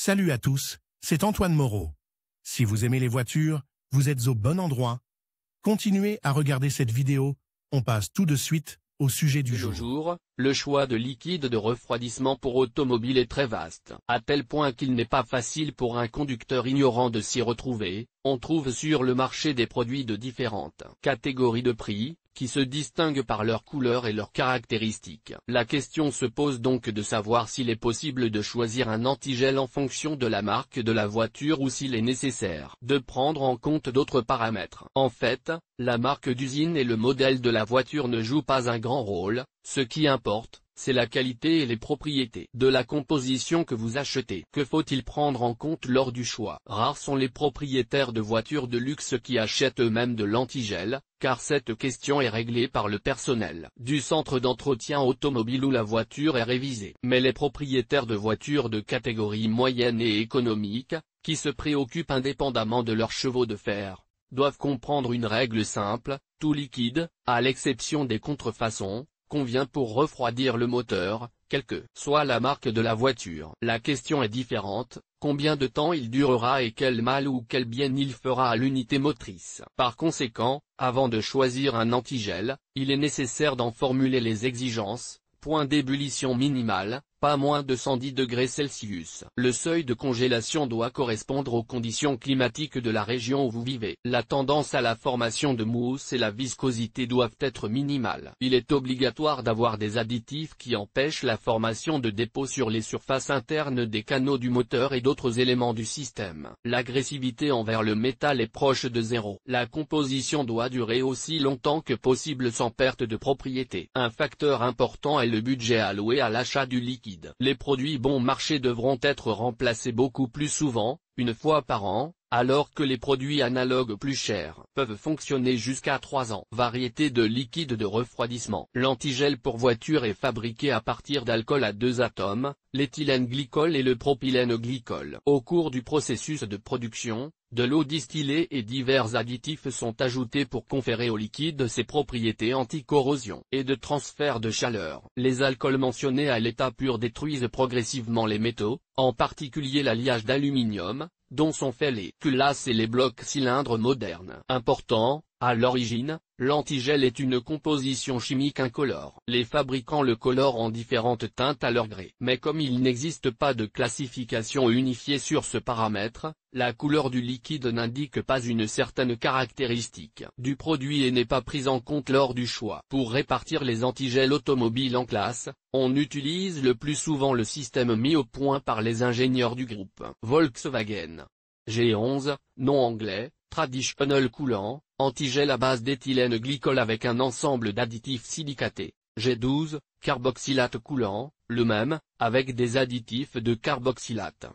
Salut à tous, c'est Antoine Moreau. Si vous aimez les voitures, vous êtes au bon endroit. Continuez à regarder cette vidéo, on passe tout de suite au sujet du jour. De nos jours, le choix de liquide de refroidissement pour automobile est très vaste, à tel point qu'il n'est pas facile pour un conducteur ignorant de s'y retrouver. On trouve sur le marché des produits de différentes catégories de prix, qui se distinguent par leur couleur et leurs caractéristiques. La question se pose donc de savoir s'il est possible de choisir un antigel en fonction de la marque de la voiture ou s'il est nécessaire de prendre en compte d'autres paramètres. En fait, la marque d'usine et le modèle de la voiture ne jouent pas un grand rôle, ce qui importe, c'est la qualité et les propriétés de la composition que vous achetez. Que faut-il prendre en compte lors du choix? Rares sont les propriétaires de voitures de luxe qui achètent eux-mêmes de l'antigel, car cette question est réglée par le personnel du centre d'entretien automobile où la voiture est révisée. Mais les propriétaires de voitures de catégorie moyenne et économique, qui se préoccupent indépendamment de leurs chevaux de fer, doivent comprendre une règle simple: tout liquide, à l'exception des contrefaçons, convient pour refroidir le moteur, quelle que soit la marque de la voiture. La question est différente: combien de temps il durera et quel mal ou quel bien il fera à l'unité motrice. Par conséquent, avant de choisir un antigel, il est nécessaire d'en formuler les exigences. Point d'ébullition minimale, pas moins de 110 degrés Celsius. Le seuil de congélation doit correspondre aux conditions climatiques de la région où vous vivez. La tendance à la formation de mousse et la viscosité doivent être minimales. Il est obligatoire d'avoir des additifs qui empêchent la formation de dépôts sur les surfaces internes des canaux du moteur et d'autres éléments du système. L'agressivité envers le métal est proche de zéro. La composition doit durer aussi longtemps que possible sans perte de propriété. Un facteur important est le budget alloué à l'achat du liquide. Les produits bon marché devront être remplacés beaucoup plus souvent, une fois par an, alors que les produits analogues plus chers peuvent fonctionner jusqu'à 3 ans. Variété de liquide de refroidissement. L'antigel pour voiture est fabriqué à partir d'alcool à 2 atomes, l'éthylène glycol et le propylène glycol. Au cours du processus de production, de l'eau distillée et divers additifs sont ajoutés pour conférer au liquide ses propriétés anti-corrosion et de transfert de chaleur. Les alcools mentionnés à l'état pur détruisent progressivement les métaux, en particulier l'alliage d'aluminium, dont sont faits les culasses et les blocs cylindres modernes. Important, à l'origine, l'antigel est une composition chimique incolore. Les fabricants le colorent en différentes teintes à leur gré. Mais comme il n'existe pas de classification unifiée sur ce paramètre, la couleur du liquide n'indique pas une certaine caractéristique du produit et n'est pas prise en compte lors du choix. Pour répartir les antigels automobiles en classes, on utilise le plus souvent le système mis au point par les ingénieurs du groupe Volkswagen. G11, nom anglais, Traditional Coolant, antigel à base d'éthylène glycol avec un ensemble d'additifs silicatés. G12, carboxylate coulant, le même, avec des additifs de carboxylate.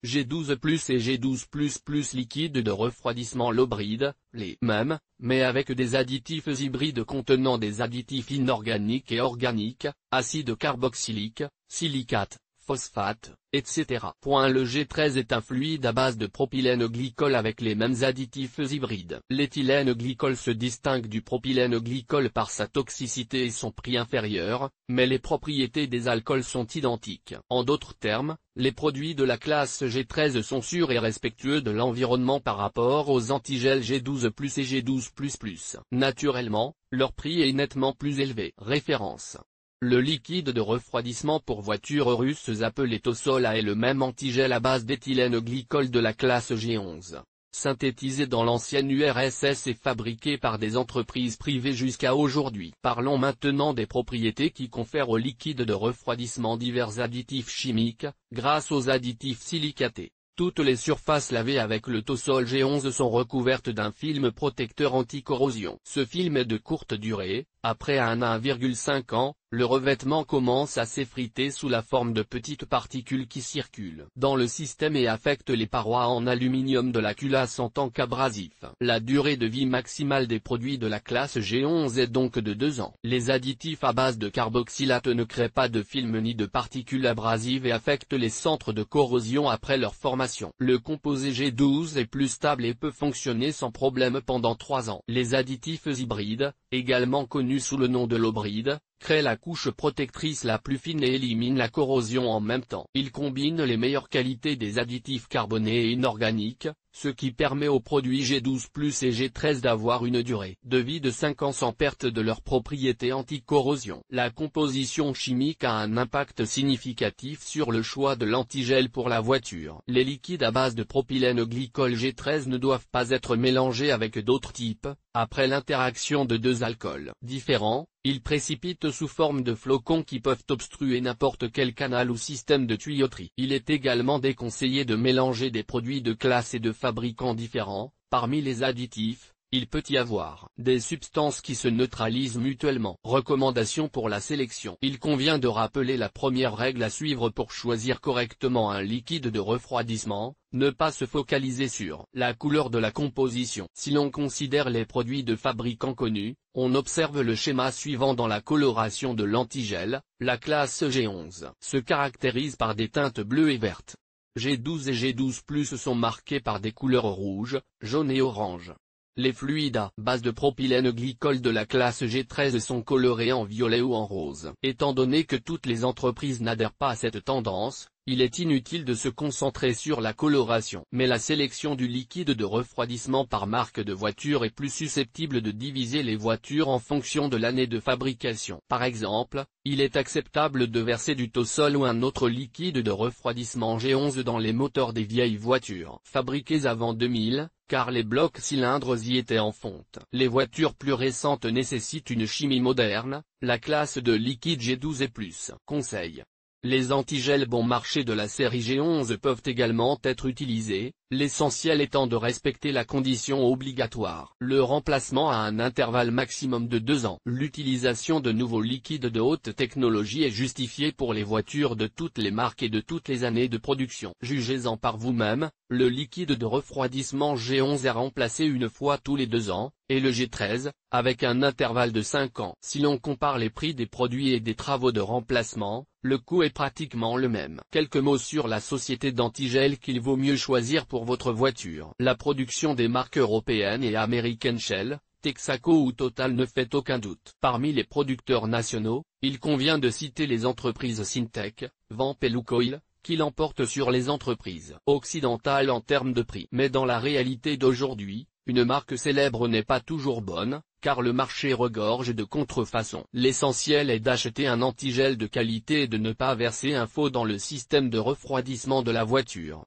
G12+ et G12++ liquide de refroidissement low-bride, les mêmes, mais avec des additifs hybrides contenant des additifs inorganiques et organiques, acide carboxylique, silicate, phosphate, etc. Le G13 est un fluide à base de propylène glycol avec les mêmes additifs hybrides. L'éthylène glycol se distingue du propylène glycol par sa toxicité et son prix inférieur, mais les propriétés des alcools sont identiques. En d'autres termes, les produits de la classe G13 sont sûrs et respectueux de l'environnement par rapport aux antigels G12+ et G12++. Naturellement, leur prix est nettement plus élevé. Référence. Le liquide de refroidissement pour voitures russes appelé Tosola est le même antigel à base d'éthylène glycol de la classe G11. Synthétisé dans l'ancienne URSS et fabriqué par des entreprises privées jusqu'à aujourd'hui. Parlons maintenant des propriétés qui confèrent au liquide de refroidissement divers additifs chimiques, grâce aux additifs silicatés. Toutes les surfaces lavées avec le Tosol G11 sont recouvertes d'un film protecteur anti-corrosion. Ce film est de courte durée. Après 1 à 1,5 ans, le revêtement commence à s'effriter sous la forme de petites particules qui circulent dans le système et affectent les parois en aluminium de la culasse en tant qu'abrasif. La durée de vie maximale des produits de la classe G11 est donc de 2 ans. Les additifs à base de carboxylate ne créent pas de film ni de particules abrasives et affectent les centres de corrosion après leur formation. Le composé G12 est plus stable et peut fonctionner sans problème pendant 3 ans. Les additifs hybrides, également connus sous le nom de low-bride, crée la couche protectrice la plus fine et élimine la corrosion en même temps. Il combine les meilleures qualités des additifs carbonés et inorganiques, ce qui permet aux produits G12+ et G13 d'avoir une durée de vie de 5 ans sans perte de leurs propriétés anti-corrosion. La composition chimique a un impact significatif sur le choix de l'antigel pour la voiture. Les liquides à base de propylène glycol G13 ne doivent pas être mélangés avec d'autres types. Après l'interaction de deux alcools différents, ils précipitent sous forme de flocons qui peuvent obstruer n'importe quel canal ou système de tuyauterie. Il est également déconseillé de mélanger des produits de classe et de fabricants différents. Parmi les additifs, il peut y avoir des substances qui se neutralisent mutuellement. Recommandations pour la sélection. Il convient de rappeler la première règle à suivre pour choisir correctement un liquide de refroidissement. Ne pas se focaliser sur la couleur de la composition. Si l'on considère les produits de fabricants connus, on observe le schéma suivant dans la coloration de l'antigel. La classe G11 se caractérise par des teintes bleues et vertes. G12 et G12+ sont marqués par des couleurs rouge, jaune et orange. Les fluides à base de propylène glycol de la classe G13 sont colorés en violet ou en rose. Étant donné que toutes les entreprises n'adhèrent pas à cette tendance, il est inutile de se concentrer sur la coloration. Mais la sélection du liquide de refroidissement par marque de voiture est plus susceptible de diviser les voitures en fonction de l'année de fabrication. Par exemple, il est acceptable de verser du Tosol ou un autre liquide de refroidissement G11 dans les moteurs des vieilles voitures fabriquées avant 2000, car les blocs cylindres y étaient en fonte. Les voitures plus récentes nécessitent une chimie moderne, la classe de liquide G12 et plus. Conseil. Les antigels bon marché de la série G11 peuvent également être utilisés, l'essentiel étant de respecter la condition obligatoire. Le remplacement à un intervalle maximum de 2 ans. L'utilisation de nouveaux liquides de haute technologie est justifiée pour les voitures de toutes les marques et de toutes les années de production. Jugez-en par vous-même, le liquide de refroidissement G11 est remplacé une fois tous les 2 ans, et le G13, avec un intervalle de 5 ans. Si l'on compare les prix des produits et des travaux de remplacement, le coût est pratiquement le même. Quelques mots sur la société d'antigel qu'il vaut mieux choisir pour votre voiture. La production des marques européennes et américaines Shell, Texaco ou Total ne fait aucun doute. Parmi les producteurs nationaux, il convient de citer les entreprises Syntec, Vamp et Lukoil, qui l'emportent sur les entreprises occidentales en termes de prix. Mais dans la réalité d'aujourd'hui, une marque célèbre n'est pas toujours bonne, car le marché regorge de contrefaçons. L'essentiel est d'acheter un antigel de qualité et de ne pas verser un faux dans le système de refroidissement de la voiture.